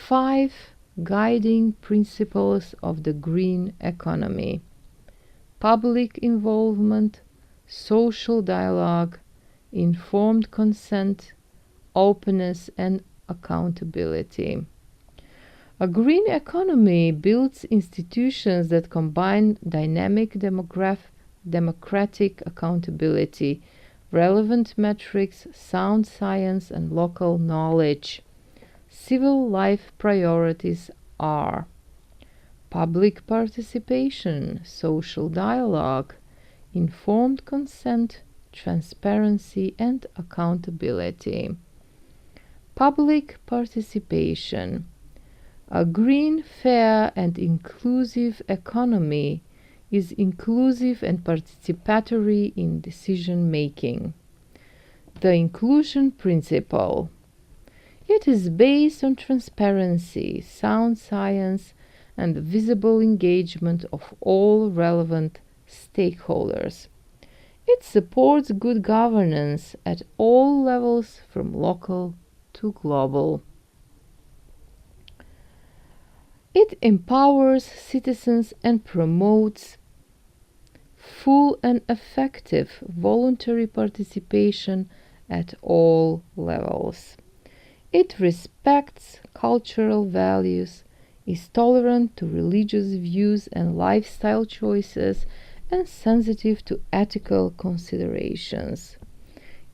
5 guiding principles of the green economy: public involvement, social dialogue, informed consent, openness, and accountability. A green economy builds institutions that combine dynamic democratic accountability, relevant metrics, sound science, and local knowledge. Civil life priorities are public participation, social dialogue, informed consent, transparency, and accountability. Public participation. A green, fair, and inclusive economy is inclusive and participatory in decision making. The inclusion principle. It is based on transparency, sound science, and the visible engagement of all relevant stakeholders. It supports good governance at all levels, from local to global. It empowers citizens and promotes full and effective voluntary participation at all levels. It respects cultural values, is tolerant to religious views and lifestyle choices, and sensitive to ethical considerations.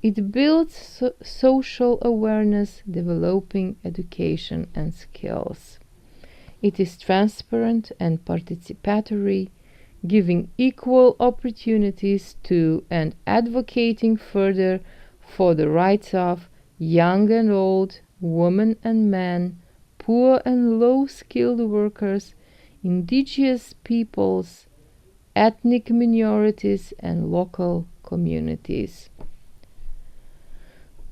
It builds social awareness, developing education and skills. It is transparent and participatory, giving equal opportunities to and advocating further for the rights of young and old, women and men, poor and low-skilled workers, indigenous peoples, ethnic minorities, and local communities.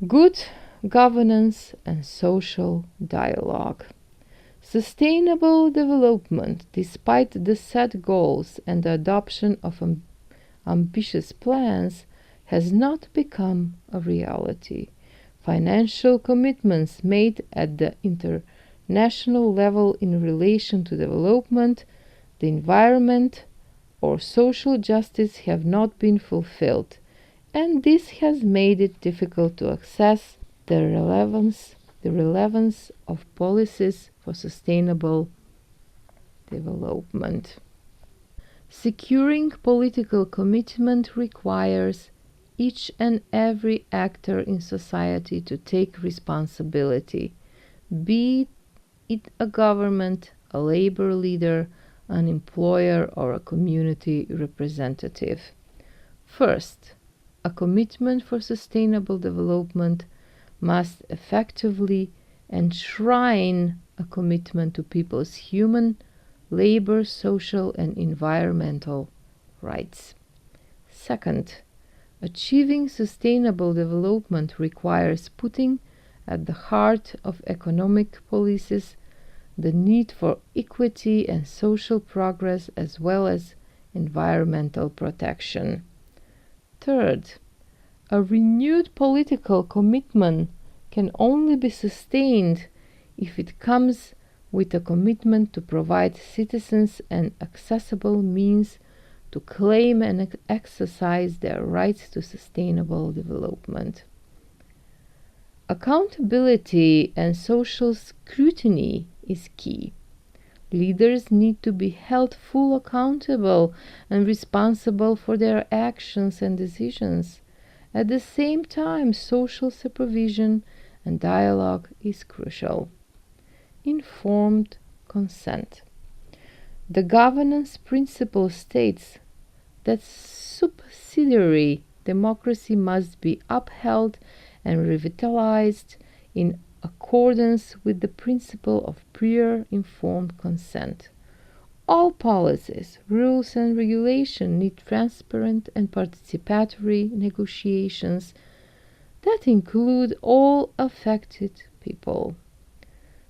Good governance and social dialogue. Sustainable development, despite the set goals and the adoption of ambitious plans, has not become a reality. Financial commitments made at the international level in relation to development, the environment, or social justice have not been fulfilled, and this has made it difficult to assess the relevance of policies for sustainable development. Securing political commitment requires each and every actor in society to take responsibility, be it a government, a labor leader, an employer, or a community representative. First, a commitment for sustainable development must effectively enshrine a commitment to people's human, labor, social, and environmental rights. Second, achieving sustainable development requires putting at the heart of economic policies the need for equity and social progress, as well as environmental protection. Third, a renewed political commitment can only be sustained if it comes with a commitment to provide citizens an accessible means to claim and exercise their rights to sustainable development. Accountability and social scrutiny is key. Leaders need to be held fully accountable and responsible for their actions and decisions. At the same time, social supervision and dialogue is crucial. Informed consent. The governance principle states that subsidiary democracy must be upheld and revitalized in accordance with the principle of prior informed consent. All policies, rules, and regulations need transparent and participatory negotiations that include all affected people.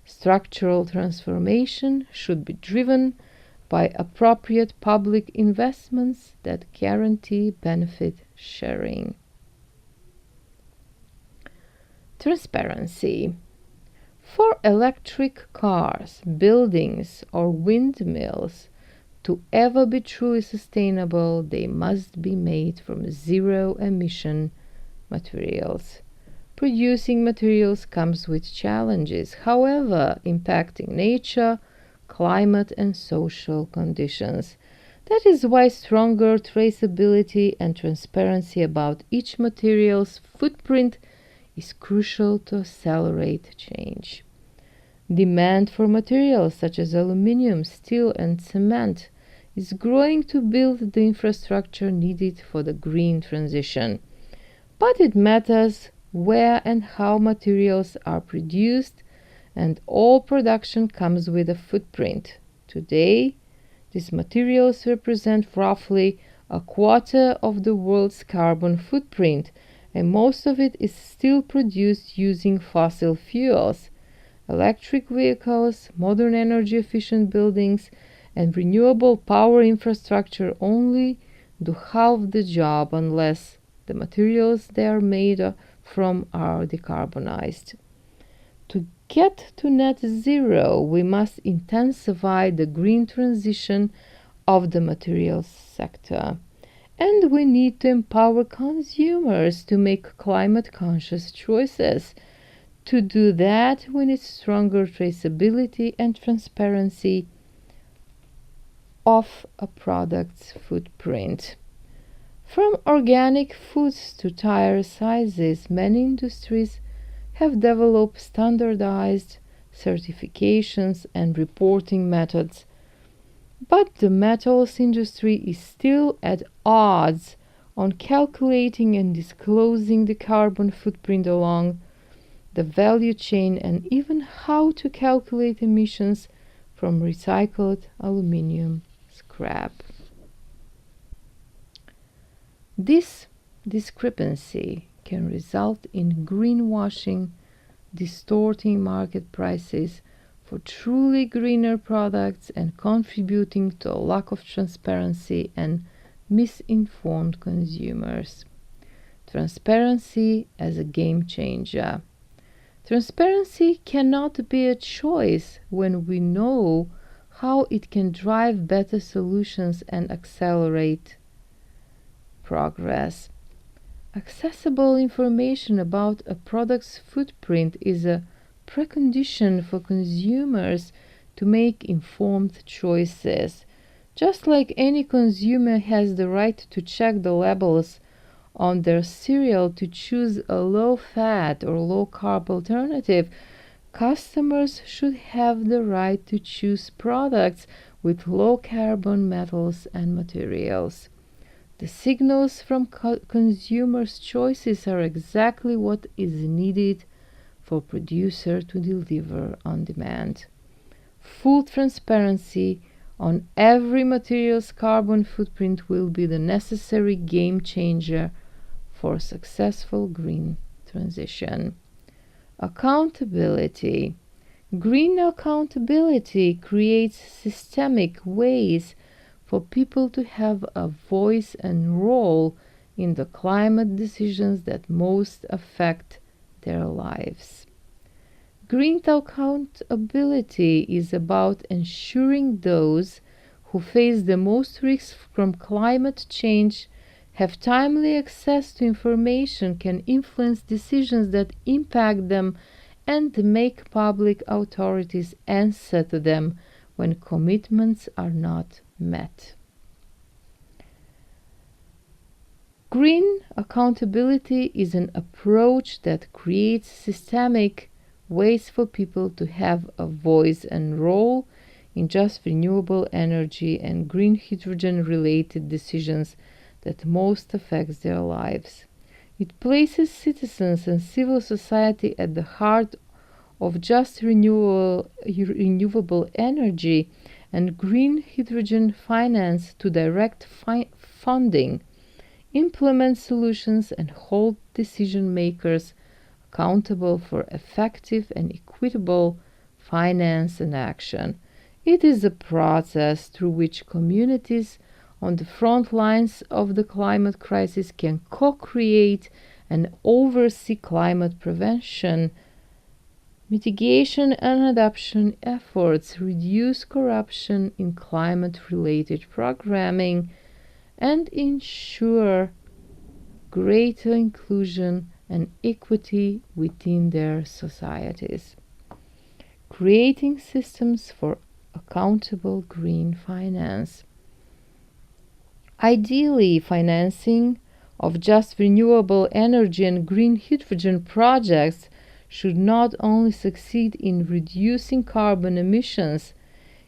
Structural transformation should be driven by appropriate public investments that guarantee benefit sharing. Transparency. For electric cars, buildings, or windmills to ever be truly sustainable, they must be made from zero-emission materials. Producing materials comes with challenges, however, impacting nature, climate, and social conditions. That is why stronger traceability and transparency about each material's footprint is crucial to accelerate change. Demand for materials such as aluminum, steel, and cement is growing to build the infrastructure needed for the green transition. But it matters where and how materials are produced, and all production comes with a footprint. Today, these materials represent roughly a quarter of the world's carbon footprint, and most of it is still produced using fossil fuels. Electric vehicles, modern energy-efficient buildings, and renewable power infrastructure only do half the job unless the materials they are made from are decarbonized. To get to net zero, we must intensify the green transition of the materials sector. And we need to empower consumers to make climate-conscious choices. To do that, we need stronger traceability and transparency of a product's footprint. From organic foods to tire sizes, many industries have developed standardized certifications and reporting methods. But the metals industry is still at odds on calculating and disclosing the carbon footprint along the value chain and even how to calculate emissions from recycled aluminum scrap. This discrepancy can result in greenwashing, distorting market prices for truly greener products and contributing to a lack of transparency and misinformed consumers. Transparency as a game changer. Transparency cannot be a choice when we know how it can drive better solutions and accelerate progress. Accessible information about a product's footprint is a precondition for consumers to make informed choices. Just like any consumer has the right to check the labels on their cereal to choose a low-fat or low-carb alternative, customers should have the right to choose products with low-carbon metals and materials. The signals from consumers' choices are exactly what is needed for producer to deliver on demand. Full transparency on every material's carbon footprint will be the necessary game changer for successful green transition. Accountability. Green accountability creates systemic ways for people to have a voice and role in the climate decisions that most affect their lives. Green accountability is about ensuring those who face the most risks from climate change have timely access to information, can influence decisions that impact them, and make public authorities answer to them when commitments are not met. Green accountability is an approach that creates systemic ways for people to have a voice and role in just renewable energy and green hydrogen related decisions that most affects their lives. It places citizens and civil society at the heart of just renewable energy and green hydrogen finance to direct funding, implement solutions, and hold decision makers accountable for effective and equitable finance and action. It is a process through which communities on the front lines of the climate crisis can co-create and oversee climate prevention Mitigation and adaptation efforts reduce corruption in climate-related programming and ensure greater inclusion and equity within their societies. Creating systems for accountable green finance. Ideally, financing of just renewable energy and green hydrogen projects should not only succeed in reducing carbon emissions,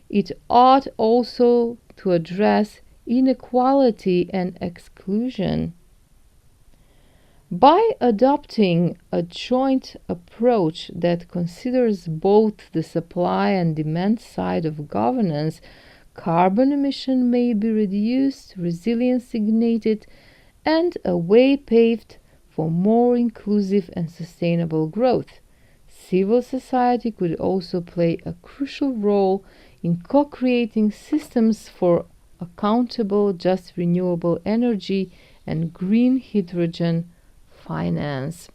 it ought also to address inequality and exclusion. By adopting a joint approach that considers both the supply and demand side of governance, carbon emission may be reduced, resilience ignited, and a way paved for more inclusive and sustainable growth. Civil society could also play a crucial role in co-creating systems for accountable, just renewable energy and green hydrogen finance.